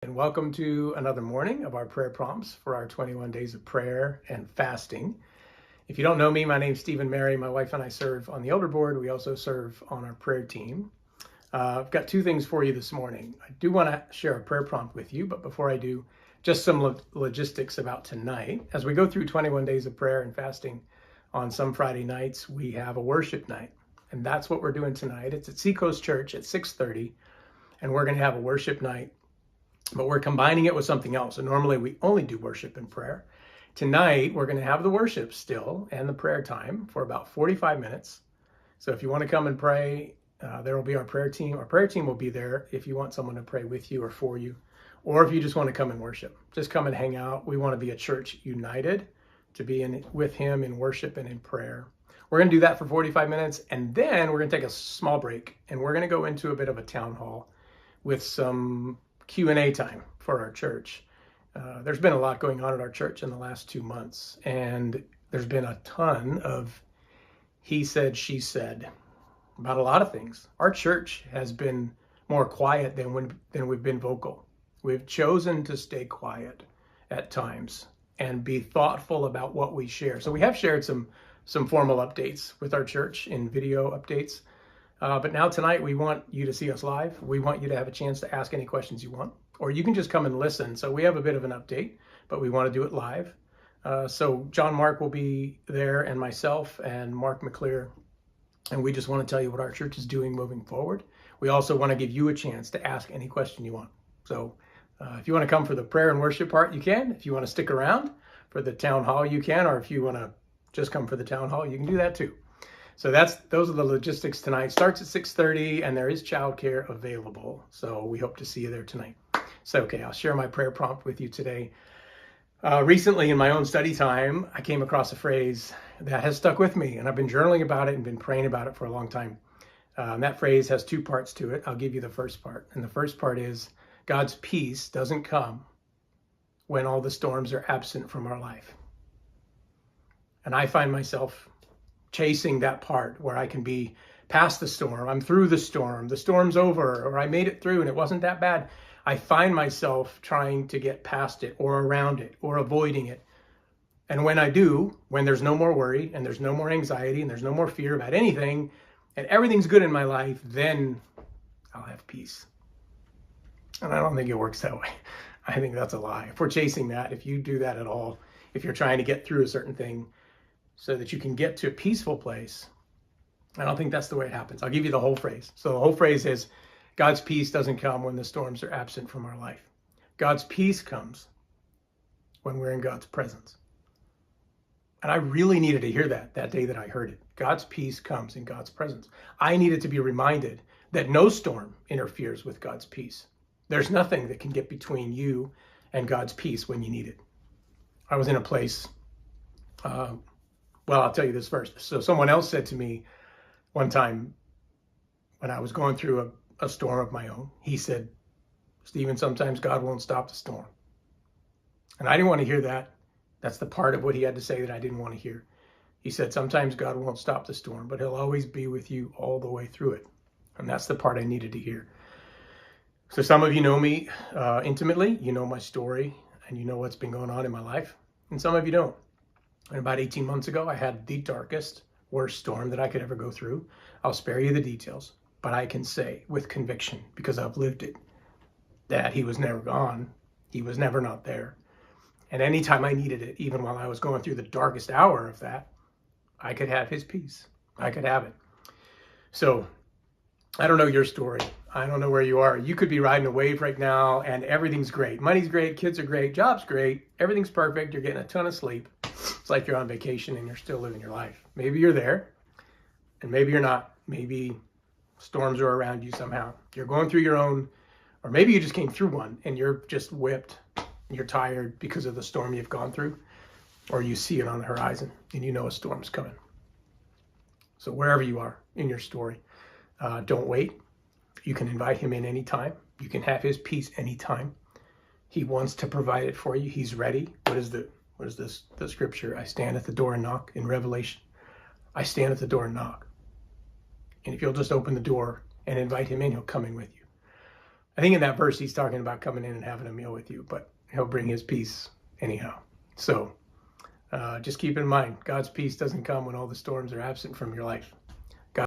And welcome to another morning of our prayer prompts for our 21 days of prayer and fasting. If you don't know me, my name's Stephen Mary. My wife and I serve on the elder board. We also serve on our prayer team. I've got two things for you this morning. I do want to share a prayer prompt with you, but before I do, just some logistics about tonight. As we go through 21 days of prayer and fasting, on some Friday nights, we have a worship night. And that's what we're doing tonight. It's at Seacoast Church at 6:30, and we're going to have a worship night. But we're combining it with something else. And normally we only do worship and prayer. Tonight, we're going to have the worship still and the prayer time for about 45 minutes. So if you want to come and pray, there will be our prayer team. Our prayer team will be there if you want someone to pray with you or for you, or if you just want to come and worship. Just come and hang out. We want to be a church united to be with him in worship and in prayer. We're going to do that for 45 minutes, and then we're going to take a small break, and we're going to go into a bit of a town hall with some Q&A time for our church. There's been a lot going on at our church in the last 2 months, and there's been a ton of he said, she said about a lot of things. Our church has been more quiet than we've been vocal. We've chosen to stay quiet at times and be thoughtful about what we share. So we have shared some formal updates with our church in video updates. But now tonight, we want you to see us live. We want you to have a chance to ask any questions you want, or you can just come and listen. So we have a bit of an update, but we want to do it live. So John Mark will be there, and myself and Mark McClear, and we just want to tell you what our church is doing moving forward. We also want to give you a chance to ask any question you want. So if you want to come for the prayer and worship part, you can. If you want to stick around for the town hall, you can. Or if you want to just come for the town hall, you can do that too. So those are the logistics tonight. Starts at 6:30, and there is childcare available. So we hope to see you there tonight. So, okay, I'll share my prayer prompt with you today. Recently in my own study time, I came across a phrase that has stuck with me, and I've been journaling about it and been praying about it for a long time. And that phrase has two parts to it. I'll give you the first part. And the first part is, God's peace doesn't come when all the storms are absent from our life. And I find myself chasing that part where I can be past the storm. I'm through the storm's over, or I made it through and it wasn't that bad. I find myself trying to get past it or around it or avoiding it. And when I do, when there's no more worry and there's no more anxiety and there's no more fear about anything and everything's good in my life, then I'll have peace. And I don't think it works that way. I think that's a lie. If we're chasing that, if you do that at all, if you're trying to get through a certain thing so that you can get to a peaceful place, I don't think that's the way it happens. I'll give you the whole phrase. So the whole phrase is, God's peace doesn't come when the storms are absent from our life. God's peace comes when we're in God's presence. And I really needed to hear that day that I heard it. God's peace comes in God's presence. I needed to be reminded that no storm interferes with God's peace. There's nothing that can get between you and God's peace when you need it. I was in a place, well, I'll tell you this first. So someone else said to me one time when I was going through a storm of my own, he said, Stephen, sometimes God won't stop the storm. And I didn't want to hear that. That's the part of what he had to say that I didn't want to hear. He said, sometimes God won't stop the storm, but he'll always be with you all the way through it. And that's the part I needed to hear. So some of you know me intimately. You know my story, and you know what's been going on in my life. And some of you don't. And about 18 months ago, I had the darkest, worst storm that I could ever go through. I'll spare you the details, but I can say with conviction, because I've lived it, that he was never gone. He was never not there. And anytime I needed it, even while I was going through the darkest hour of that, I could have his peace. I could have it. So I don't know your story. I don't know where you are. You could be riding a wave right now and everything's great. Money's great, kids are great, job's great, everything's perfect, you're getting a ton of sleep. It's like you're on vacation and you're still living your life. Maybe you're there and maybe you're not. Maybe storms are around you somehow. You're going through your own, or maybe you just came through one and you're just whipped. You're tired because of the storm you've gone through, or you see it on the horizon and you know a storm's coming. So wherever you are in your story, don't wait. You can invite him in anytime. You can have his peace anytime. He wants to provide it for you. He's ready. What is the scripture? I stand at the door and knock in Revelation. I stand at the door and knock. And if you'll just open the door and invite him in, he'll come in with you. I think in that verse, he's talking about coming in and having a meal with you, but he'll bring his peace anyhow. So just keep in mind, God's peace doesn't come when all the storms are absent from your life.